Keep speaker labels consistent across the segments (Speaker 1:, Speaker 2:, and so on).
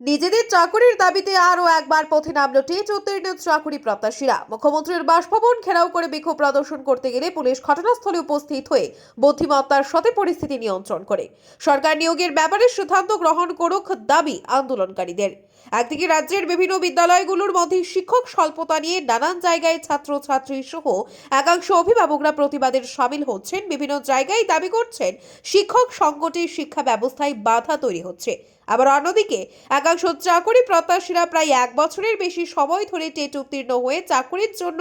Speaker 1: নিজেদের চাকরির দাবিতে আরও একবার পথে নামল টেট উত্তীর্ণ চাকরি প্রত্যাশীরা। মুখ্যমন্ত্রীর বাসভবন ঘেরাও করে বিক্ষোভ প্রদর্শন করতে গেলে পুলিশ ঘটনাস্থলে উপস্থিত হয়ে বুদ্ধিমত্তার সাথে পরিস্থিতি নিয়ন্ত্রণ করে। সরকার নিয়োগের ব্যাপারে সিদ্ধান্ত গ্রহণ করুক দাবি আন্দোলনকারীদের। একদিকে রাজ্যের বিভিন্ন বিদ্যালয়গুলোর মধ্যে শিক্ষক স্বল্পতা নিয়ে নানান জায়গায় ছাত্রছাত্রী সহ একাংশ অভিভাবকরা প্রতিবাদের সামিল হচ্ছেন। বিভিন্ন জায়গায় দাবি করছেন শিক্ষক সংকটে শিক্ষা ব্যবস্থায় বাধা তৈরি হচ্ছে। আবার অন্যদিকে একাংশ চাকরি প্রত্যাশীরা প্রায় 1 বছরের বেশি সময় ধরে টেট উত্তীর্ণ হয়ে চাকরির জন্য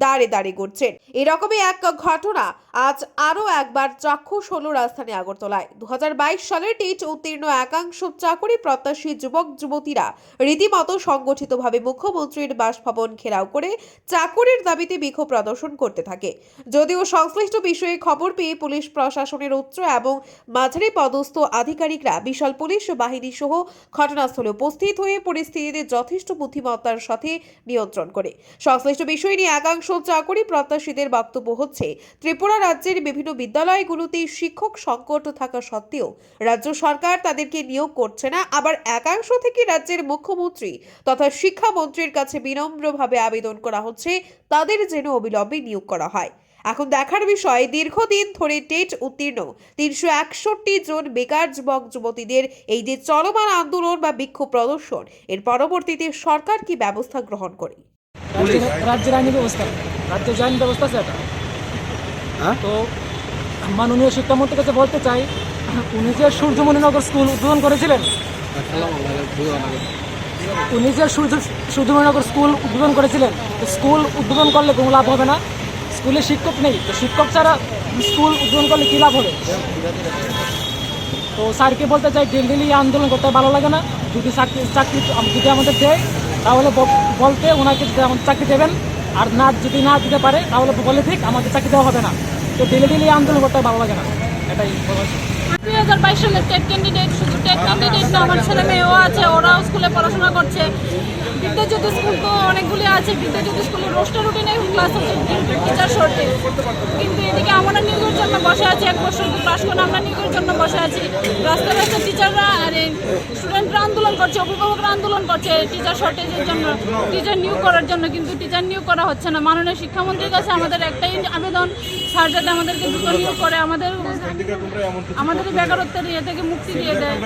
Speaker 1: দাঁড়ে দাঁড়ে ঘুরছেন। এরকমই এক ঘটনা আজ আরও একবার চাক্ষুষ হলো রাজধানী আগরতলায়। 2022 সালের টেট উত্তীর্ণ একাংশ চাকরি প্রত্যাশী যুবক যুবতীরা রীতিমতো সংগঠিতভাবে মুখ্যমন্ত্রীর বাসভবন ঘেরাও করে চাকরির দাবিতে বিক্ষোভ প্রদর্শন করতে থাকে। যদিও সংশ্লিষ্ট বিষয়ে খবর পেয়ে পুলিশ প্রশাসনের উচ্চ এবং মাঝারি পদস্থ আধিকারিকরা বিশাল পুলিশ বাহিনী সহ ঘটনাস্থলে উপস্থিত হয়ে পরিস্থিতিতে যথেষ্ট বুদ্ধিমত্তার সাথে নিয়ন্ত্রণ করে। সংশ্লিষ্ট বিষয় নিয়ে একাংশ চাকরি প্রত্যাশীদের বক্তব্য হচ্ছে, ত্রিপুরা রাজ্যের বিভিন্ন বিদ্যালয়গুলোতে শিক্ষক সংকট থাকা সত্ত্বেও রাজ্য সরকার তাদেরকে নিয়োগ করছে না। আবার একাংশ থেকে রাজ্যের মুখ্যমন্ত্রী তথা শিক্ষামন্ত্রীর কাছে বিনম্রভাবে আবেদন করা হচ্ছে তাদের যেন অবিলম্বে নিয়োগ করা হয়। এখন দেখার বিষয়, দীর্ঘদিন ধরে টেট উত্তীর্ণ 361 জন বেকার যুবক যুবতীদের এই যে চলমান আন্দোলন বা বিক্ষোভ প্রদর্শন, এর পরবর্তীতে সরকার কি ব্যবস্থা গ্রহণ করে।
Speaker 2: রাজ্যের আইনি ব্যবস্থা, রাজ্যের আইনি ব্যবস্থা সেটা তো মাননীয় শিক্ষামন্ত্রীর কাছে বলতে চাই, উনি যে সূর্যমণিনগর স্কুল উদ্বোধন করেছিলেন, স্কুল উদ্বোধন করলে কোনো লাভ হবে না। স্কুলে শিক্ষক নেই, তো শিক্ষক ছাড়া স্কুল উদ্বোধন করলে কী লাভ হবে? তো স্যারকে বলতে চাই, ডেলি আন্দোলন করতে ভালো লাগে না। যদি চাকরি যদি আমাদের দেয় তাহলে বলতে ওনাকে আমাদের চাকরি দেবেন, আর যদি না দিতে পারে তাহলে বলে ঠিক আমাদের চাকরি দেওয়া হবে না। তো ডেলি আন্দোলন করতে ভালো লাগে না, এটাই।
Speaker 3: 2022 সালের টেট ক্যান্ডিডেট, শুধু টেট ক্যান্ডিডেট না, আমার ছেলে মেয়েও আছে, ওরাও স্কুলে পড়াশোনা করছে। বিদ্যাজ্যোতি স্কুল তো অনেকগুলি আছে, বিদ্যাজ্যোতি স্কুলের রোস্টার রুটিনে ক্লাস হচ্ছে কিন্তু টিচার শর্টেজ। কিন্তু এদিকে আমরা নিয়োগের জন্য বসে আছি, 1 বছর ক্লাস করে আমরা নিয়োগের জন্য বসে আছি। রাস্তায় রাস্তায় টিচাররা আর স্টুডেন্টরা আন্দোলন করছে, অভিভাবকরা আন্দোলন করছে টিচার শর্টেজের জন্য, টিচার নিয়োগ করার জন্য, কিন্তু টিচার নিয়োগ করা হচ্ছে না। মাননীয় শিক্ষামন্ত্রীর কাছে আমাদের একটাই আবেদন, স্যার যাতে আমাদেরকে দ্রুত নিয়োগ করে, আমাদের বেকারত্বের ইয়ে থেকে মুক্তি দিয়ে দেয়,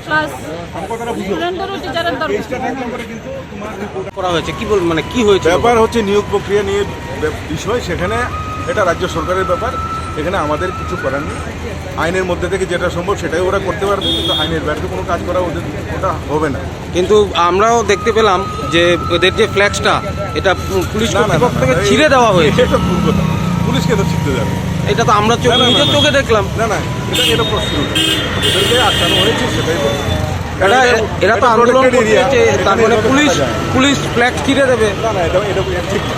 Speaker 3: প্লাস স্টুডেন্টদেরও টিচারের দরকার
Speaker 4: করা হয়েছে। কি বল মানে কি হয়েছে?
Speaker 5: ব্যাপার হচ্ছে নিয়োগ প্রক্রিয়া নিয়ে বিষয়, সেখানে এটা রাজ্য সরকারের ব্যাপার, এখানে আমাদের কিছু করার নেই। আইনের মধ্যে থেকে যেটা সম্ভব সেটাই ওরা করতে পারবে, কিন্তু আইনের বাইরে কোনো কাজ করা ওটা হবে না।
Speaker 4: কিন্তু আমরাও দেখতে পেলাম যে ওদের যে ফ্ল্যাক্সটা, এটা পুলিশ কর্তৃপক্ষ থেকে ছিঁড়ে দেওয়া হয়েছে।
Speaker 5: এটা ভুল কথা, পুলিশকে তো ছিঁড়তে যাবে?
Speaker 4: এটা তো আমরা নিজের চোখে দেখলাম।
Speaker 5: না, এটা প্রশ্ন, এদেরকে আটকানো হয়েছে সেটাই বলছি।
Speaker 4: এরা তো আন্দোলন করছে, তার মানে পুলিশ ফ্ল্যাগ ছিঁড়ে দেবে?
Speaker 5: না, এটা ঠিক না।